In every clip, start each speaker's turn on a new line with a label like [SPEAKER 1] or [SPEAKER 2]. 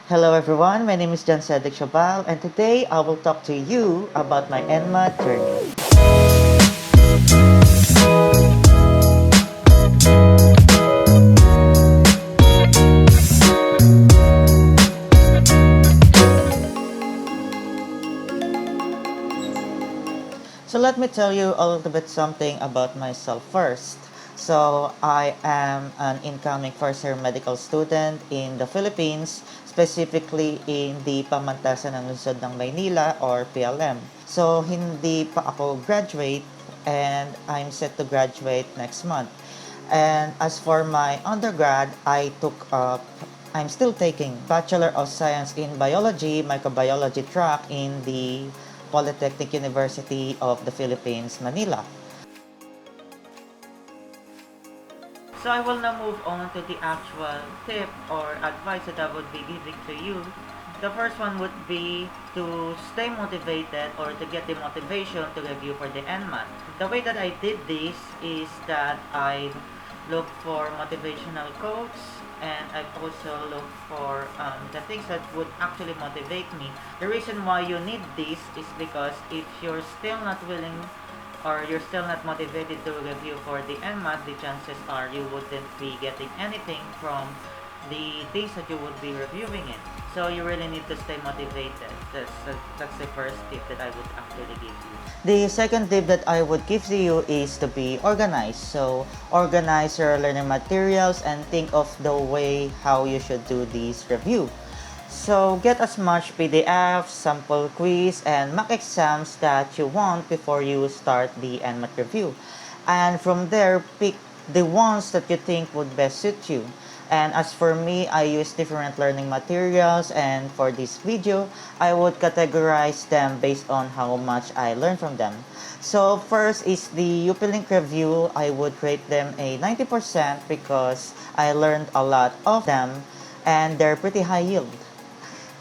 [SPEAKER 1] Hello everyone, my name is John Cedric Shabal and today I will talk to you about my NMAT journey. So let me tell you a little bit something about myself first. So I am an incoming first year medical student in the Philippines, specifically in the Pamantasan ng Lungsod ng Maynila or PLM. So hindi pa ako graduate and I'm set to graduate next month. And as for my undergrad, I'm still taking Bachelor of Science in Biology, Microbiology track in the Polytechnic University of the Philippines Manila. So I will now move on to the actual tip or advice that I would be giving to you. The first one would be to stay motivated or to get the motivation to review for the NMAT. The way that I did this is that I looked for motivational quotes and I've also looked for the things that would actually motivate me. The reason why you need this is because if you're still not willing or you're still not motivated to review for the NMAT, the chances are you wouldn't be getting anything from the things that you would be reviewing it. So you really need to stay motivated. That's the first tip that I would actually give you. The second tip that I would give to you is to be organized. So organize your learning materials and think of the way how you should do this review. So get as much PDF, sample quiz, and mock exams that you want before you start the NMAT review. And from there, pick the ones that you think would best suit you. And as for me, I use different learning materials, and for this video, I would categorize them based on how much I learned from them. So first is the UPlink review. I would rate them a 90% because I learned a lot of them and they're pretty high yield.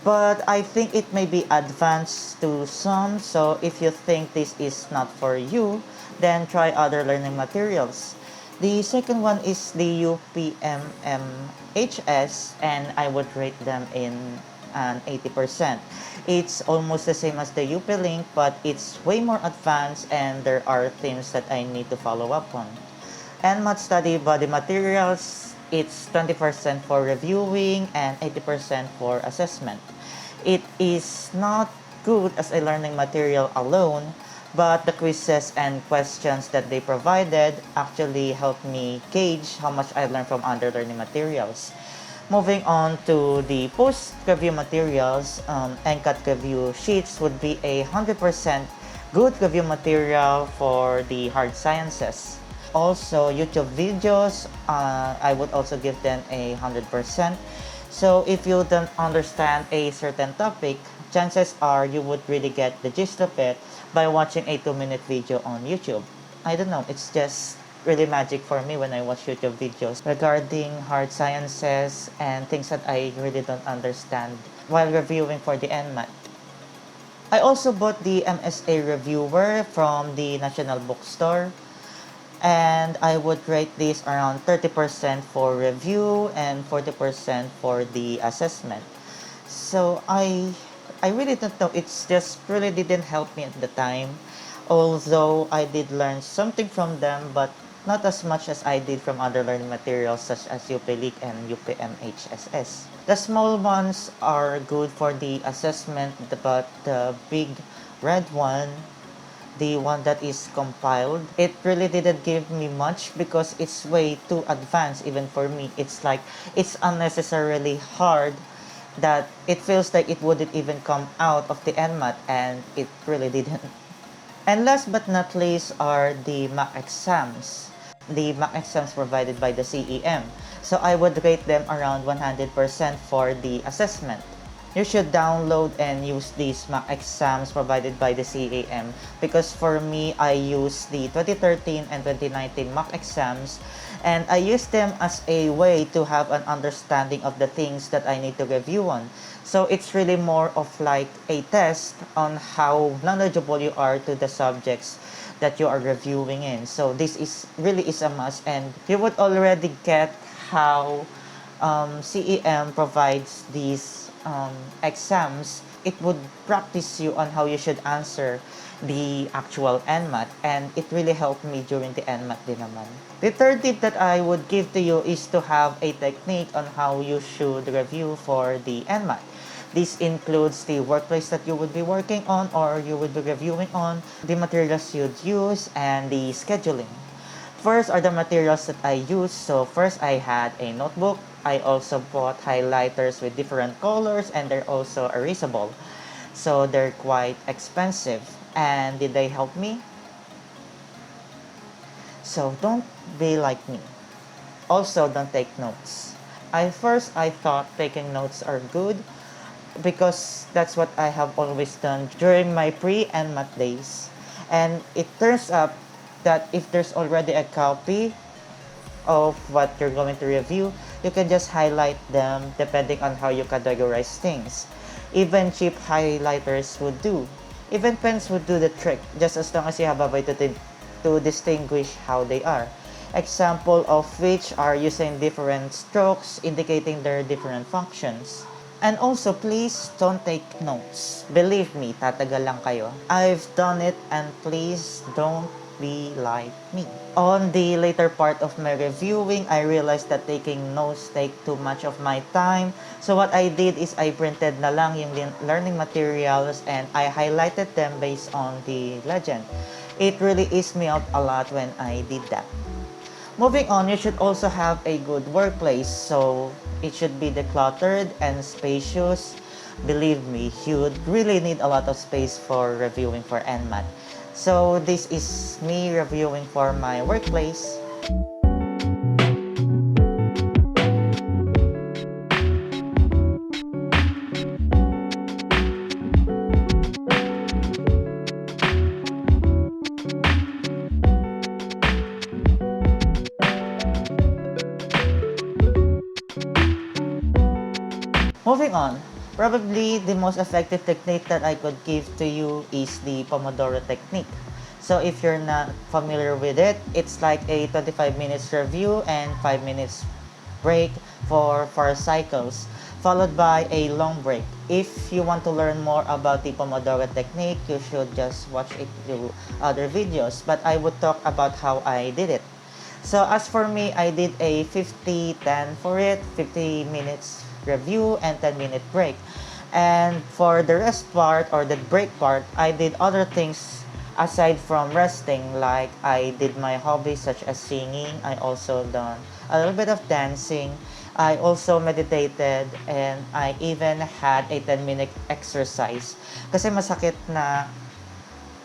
[SPEAKER 1] But I think it may be advanced to some, so if you think this is not for you, then try other learning materials. The second one is the UPMMHS, and I would rate them in an 80%. It's almost the same as the UPlink, but it's way more advanced and there are themes that I need to follow up on. NMAT study body materials, it's 20% for reviewing and 80% for assessment. It is not good as a learning material alone, but the quizzes and questions that they provided actually helped me gauge how much I learned from other learning materials. Moving on to the post-review materials, NCAT review sheets would be 100% good review material for the hard sciences. Also, YouTube videos, I would also give them 100%. So if you don't understand a certain topic, chances are you would really get the gist of it by watching a 2-minute video on YouTube. I don't know, it's just really magic for me when I watch YouTube videos regarding hard sciences and things that I really don't understand while reviewing for the NMAT. I also bought the MSA Reviewer from the National Bookstore, and I would rate this around 30% for review and 40% for the assessment. So I really don't know, it's just really didn't help me at the time, although I did learn something from them, but not as much as I did from other learning materials such as UPLEAK and UPMHSS. The small ones are good for the assessment, but the big red one, the one that is compiled, it really didn't give me much because it's way too advanced even for me. It's like it's unnecessarily hard that it feels like it wouldn't even come out of the NMAT, and it really didn't. And last but not least are the mock exams. The mock exams provided by the CEM. So I would rate them around 100% for the assessment. You should download and use these mock exams provided by the CAM, because for me, I use the 2013 and 2019 mock exams, and I use them as a way to have an understanding of the things that I need to review on. So it's really more of like a test on how knowledgeable you are to the subjects that you are reviewing in. So this is really is a must, and you would already get how CEM provides these exams, it would practice you on how you should answer the actual NMAT, and it really helped me during the NMAT din naman. The third tip that I would give to you is to have a technique on how you should review for the NMAT. This includes the workplace that you would be working on or you would be reviewing on, the materials you'd use, and the scheduling. First are the materials that I use. So first I had a notebook. I also bought highlighters with different colors, and they're also erasable. So they're quite expensive. And did they help me? So don't be like me. Also, don't take notes. I thought taking notes are good because that's what I have always done during my pre and math days. And it turns out that if there's already a copy of what you're going to review, you can just highlight them depending on how you categorize things. Even cheap highlighters would do. Even pens would do the trick, just as long as you have a way to distinguish how they are. Example of which are using different strokes indicating their different functions. And also, please don't take notes. Believe me, tatagal lang kayo. I've done it, and please don't be like me. On the later part of my reviewing, I realized that taking notes take too much of my time. So what I did is I printed na lang yung learning materials and I highlighted them based on the legend. It really eased me up a lot when I did that. Moving on, you should also have a good workplace, so it should be decluttered and spacious. Believe me, you would really need a lot of space for reviewing for NMAT. So this is me reviewing for my workplace. Moving on, probably the most effective technique that I could give to you is the Pomodoro technique. So if you're not familiar with it, it's like a 25 minutes review and 5 minutes break for 4 cycles, followed by a long break. If you want to learn more about the Pomodoro technique, you should just watch it through other videos, but I would talk about how I did it. So as for me, I did a 50-10 for it, 50 minutes review and 10-minute break. And for the rest part or the break part, I did other things aside from resting, like I did my hobbies such as singing. I also done a little bit of dancing. I also meditated, and I even had a 10-minute exercise. Kasi masakit na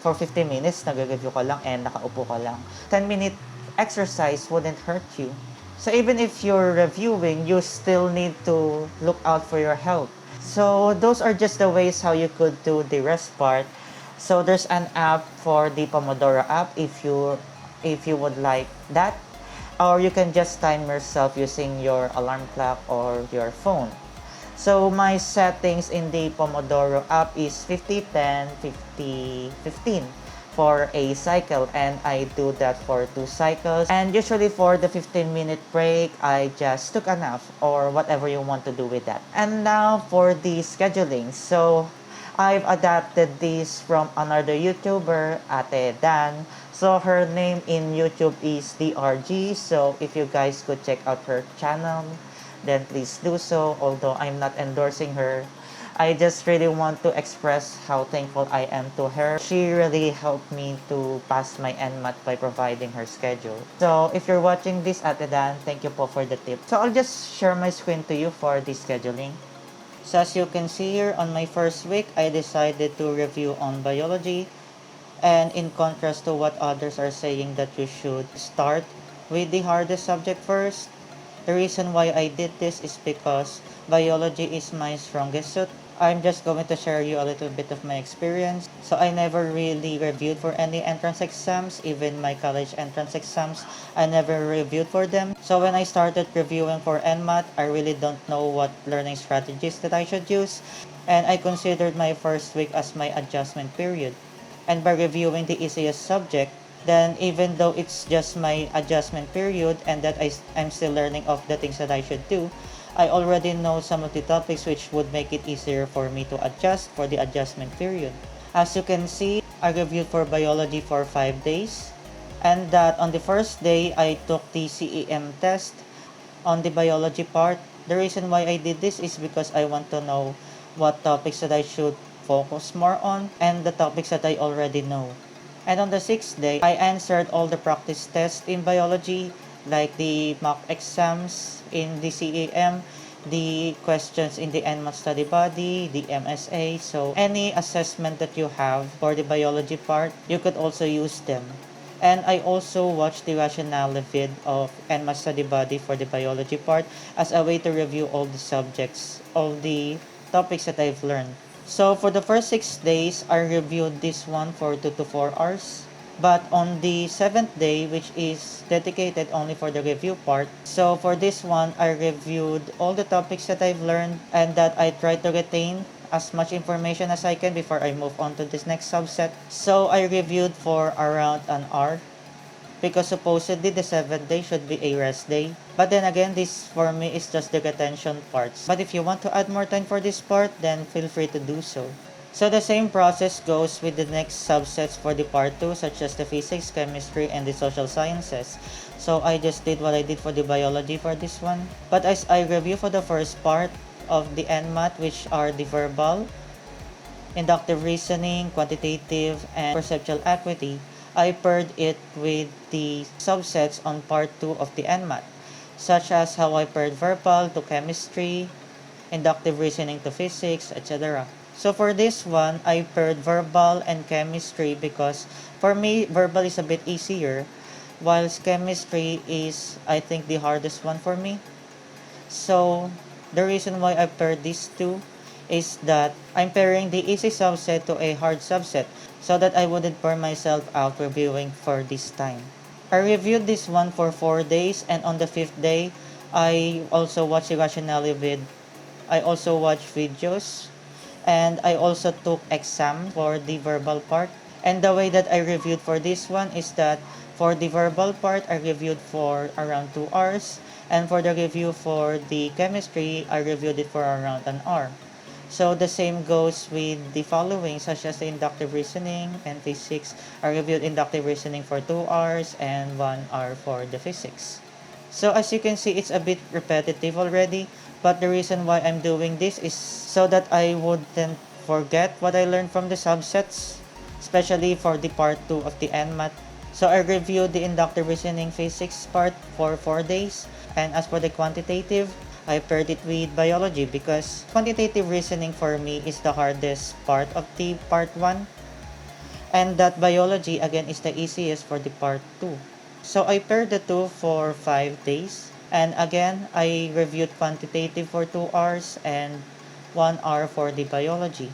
[SPEAKER 1] for 50 minutes, nag-review ka lang and nakaupo ka lang. 10-minute exercise wouldn't hurt you. So even if you're reviewing, you still need to look out for your health. So those are just the ways how you could do the rest part. So there's an app for the Pomodoro app if you would like that. Or you can just time yourself using your alarm clock or your phone. So my settings in the Pomodoro app is 50-10, 50-15 for a cycle, and I do that for 2 cycles. And usually for the 15-minute break, I just took a nap or whatever you want to do with that. And now for the scheduling. So I've adapted this from another YouTuber, Ate Dan. So her name in YouTube is DRG. So if you guys could check out her channel, then please do so. Although I'm not endorsing her, I just really want to express how thankful I am to her. She really helped me to pass my NMAT by providing her schedule. So if you're watching this, Ate Dan, thank you po for the tip. So I'll just share my screen to you for the scheduling. So as you can see here, on my first week, I decided to review on biology. And in contrast to what others are saying that you should start with the hardest subject first, the reason why I did this is because biology is my strongest suit. I'm just going to share you a little bit of my experience. So I never really reviewed for any entrance exams, even my college entrance exams, I never reviewed for them. So when I started reviewing for NMAT, I really don't know what learning strategies that I should use. And I considered my first week as my adjustment period. And by reviewing the easiest subject, then even though it's just my adjustment period and that I'm still learning of the things that I should do, I already know some of the topics which would make it easier for me to adjust for the adjustment period. As you can see, I reviewed for biology for 5 days, and that on the first day I took the CEM test on the biology part. The reason why I did this is because I want to know what topics that I should focus more on and the topics that I already know. And on the sixth day, I answered all the practice tests in biology, like the mock exams in the CEM, the questions in the NMAT study body, the MSA. So any assessment that you have for the biology part, you could also use them. And I also watched the rationale vid of NMAT study body for the biology part as a way to review all the subjects, all the topics that I've learned. So for the first 6 days, I reviewed this one for 2 to 4 hours. But on the seventh day, which is dedicated only for the review part, so for this one, I reviewed all the topics that I've learned and that I tried to retain as much information as I can before I move on to this next subset. So I reviewed for around an hour because supposedly the seventh day should be a rest day. But then again, this for me is just the retention parts. But if you want to add more time for this part, then feel free to do so. So the same process goes with the next subsets for the part 2, such as the physics, chemistry, and the social sciences. So I just did what I did for the biology for this one. But as I review for the first part of the NMAT, which are the verbal, inductive reasoning, quantitative, and perceptual acuity, I paired it with the subsets on part 2 of the NMAT, such as how I paired verbal to chemistry, inductive reasoning to physics, etc. So for this one, I paired verbal and chemistry because for me, verbal is a bit easier, whilst chemistry is, I think, the hardest one for me. So the reason why I paired these two is that I'm pairing the easy subset to a hard subset so that I wouldn't burn myself out reviewing for this time. I reviewed this one for 4 days, and on the 5th day, I also watched the rationale vid. I also watched videos, and I also took exam for the verbal part. And the way that I reviewed for this one is that for the verbal part, I reviewed for around 2 hours, and for the review for the chemistry, I reviewed it for around an hour. So the same goes with the following, such as the inductive reasoning and physics. I reviewed inductive reasoning for 2 hours and 1 hour for the physics. So as you can see, it's a bit repetitive already, but the reason why I'm doing this is so that I wouldn't forget what I learned from the subsets, especially for the part 2 of the NMAT. So I reviewed the inductive reasoning physics part for 4 days, and as for the quantitative, I paired it with biology because quantitative reasoning for me is the hardest part of the part 1, and that biology again is the easiest for the part 2. So I paired the two for 5 days, and again I reviewed quantitative for 2 hours and 1 hour for the biology.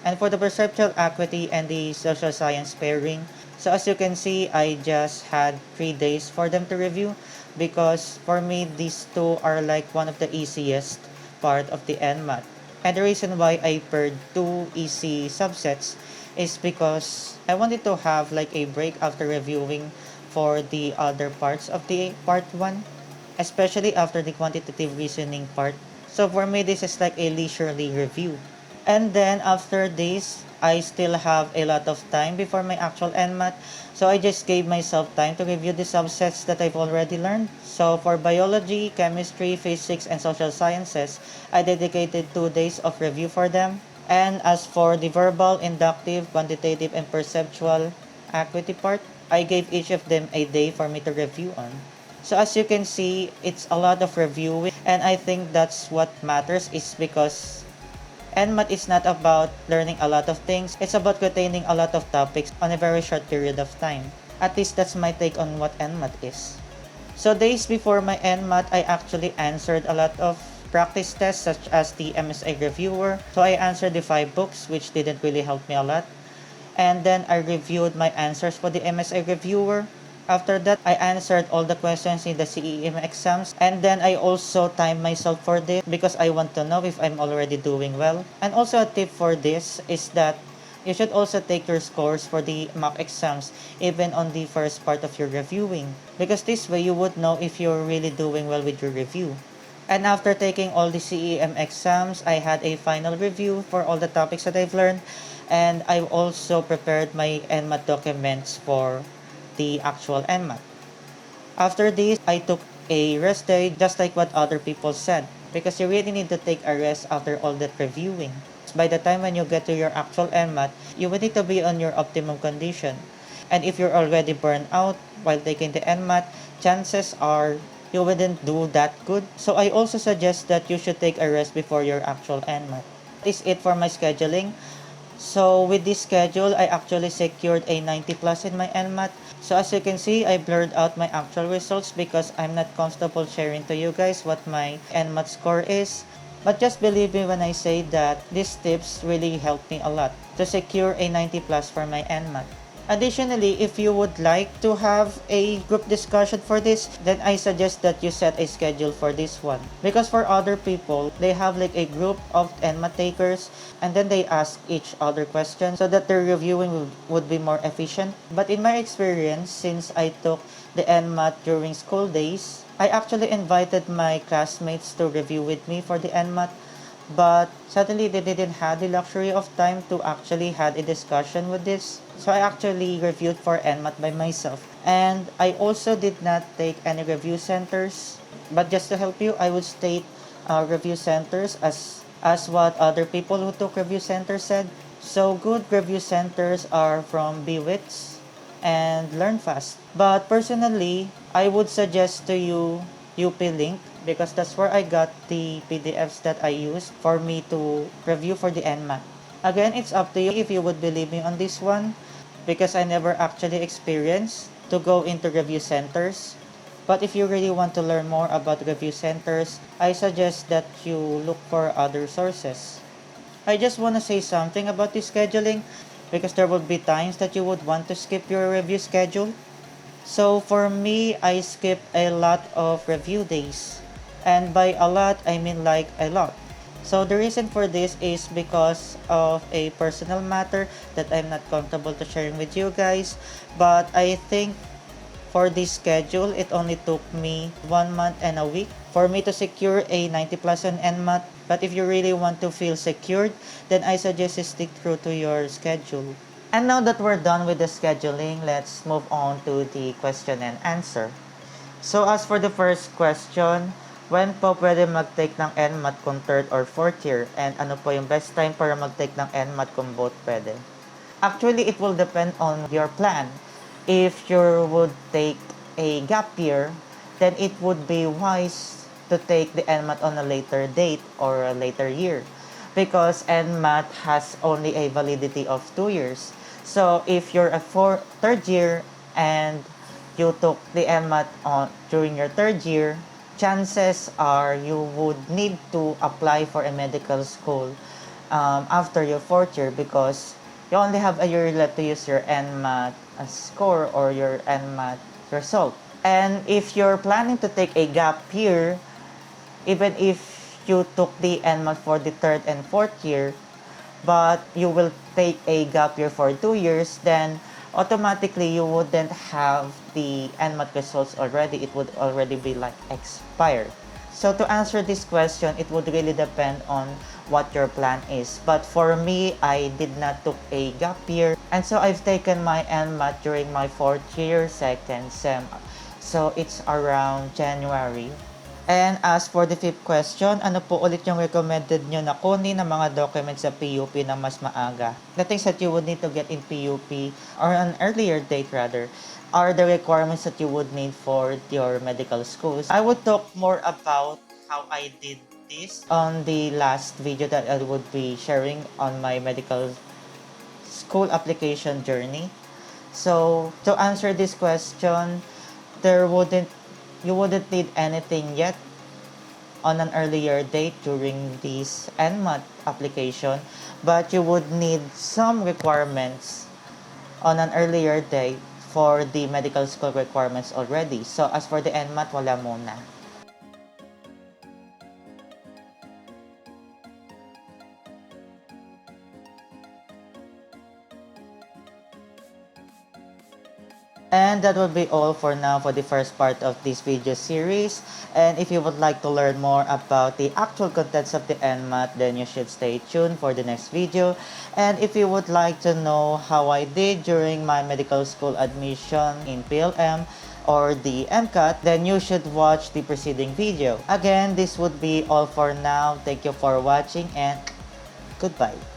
[SPEAKER 1] And for the perceptual acuity and the social science pairing, so as you can see, I just had 3 days for them to review because for me these two are like one of the easiest part of the NMAT. And the reason why I paired two easy subsets is because I wanted to have like a break after reviewing for the other parts of the part 1, especially after the quantitative reasoning part. So for me, this is like a leisurely review. And then after this, I still have a lot of time before my actual NMAT. So I just gave myself time to review the subsets that I've already learned. So for biology, chemistry, physics, and social sciences, I dedicated 2 days of review for them. And as for the verbal, inductive, quantitative, and perceptual acuity part, I gave each of them a day for me to review on. So as you can see, it's a lot of reviewing, and I think that's what matters is because NMAT is not about learning a lot of things, it's about retaining a lot of topics on a very short period of time. At least that's my take on what NMAT is. So days before my NMAT, I actually answered a lot of practice tests such as the MSA Reviewer. So I answered the 5 books, which didn't really help me a lot. And then I reviewed my answers for the MSA Reviewer. After that, I answered all the questions in the CEM exams, and then I also timed myself for this because I want to know if I'm already doing well. And also a tip for this is that you should also take your scores for the mock exams even on the first part of your reviewing, because this way you would know if you're really doing well with your review. And after taking all the CEM exams, I had a final review for all the topics that I've learned. And I've also prepared my NMAT documents for the actual NMAT. After this, I took a rest day just like what other people said. Because you really need to take a rest after all that reviewing. By the time when you get to your actual NMAT, you will need to be on your optimum condition. And if you're already burned out while taking the NMAT, chances are you wouldn't do that good. So I also suggest that you should take a rest before your actual NMAT. That is it for my scheduling. So with this schedule, I actually secured a 90 plus in my NMAT. So as you can see, I blurred out my actual results because I'm not comfortable sharing to you guys what my NMAT score is. But just believe me when I say that these tips really helped me a lot to secure a 90 plus for my NMAT. Additionally, if you would like to have a group discussion for this, then I suggest that you set a schedule for this one. Because for other people, they have like a group of NMAT takers and then they ask each other questions so that their reviewing would be more efficient. But in my experience, since I took the NMAT during school days, I actually invited my classmates to review with me for the NMAT, but suddenly they didn't have the luxury of time to actually had a discussion with this. So I actually reviewed for NMAT by myself. And I also did not take any review centers. But just to help you, I would state review centers as what other people who took review centers said. So good review centers are from BWITS and Learn Fast. But personally, I would suggest to you UP because that's where I got the PDFs that I used for me to review for the NMAT. Again, it's up to you if you would believe me on this one because I never actually experienced to go into review centers. But if you really want to learn more about review centers, I suggest that you look for other sources. I just want to say something about this scheduling because there will be times that you would want to skip your review schedule. So for me, I skip a lot of review days. And by a lot, I mean like a lot. So the reason for this is because of a personal matter that I'm not comfortable to sharing with you guys. But I think for this schedule, it only took me 1 month and a week for me to secure a 90 plus on NMAT. But if you really want to feel secured, then I suggest you stick true to your schedule. And now that we're done with the scheduling, let's move on to the question and answer. So as for the first question, when po pwede mag-take ng NMAT kung third or fourth year? And ano po yung best time para mag-take ng NMAT kung both pwede? Actually, it will depend on your plan. If you would take a gap year, then it would be wise to take the NMAT on a later date or a later year because NMAT has only a validity of 2 years. So if you're a third year and you took the NMAT on during your third year, chances are you would need to apply for a medical school after your fourth year because you only have a year left to use your NMAT score or your NMAT result. And if you're planning to take a gap year, even if you took the NMAT for the third and fourth year, but you will take a gap year for 2 years, then automatically you wouldn't have the NMAT results already. It would already be like expired. So to answer this question, it would really depend on what your plan is. But for me, I did not took a gap year. And so I've taken my NMAT during my fourth year, second sem. So it's around January. And as for the fifth question, ano po ulit yung recommended nyo na kunin ng mga documents sa PUP na mas maaga? The things that you would need to get in PUP or an earlier date rather are the requirements that you would need for your medical schools. I would talk more about how I did this on the last video that I would be sharing on my medical school application journey. So to answer this question, there wouldn't you wouldn't need anything yet on an earlier date during this NMAT application, but you would need some requirements on an earlier date for the medical school requirements already. So as for the NMAT, wala muna. And that will be all for now for the first part of this video series. And if you would like to learn more about the actual contents of the NMAT, then you should stay tuned for the next video. And if you would like to know how I did during my medical school admission in PLM or the MCAT, then you should watch the preceding video. Again, this would be all for now. Thank you for watching and goodbye.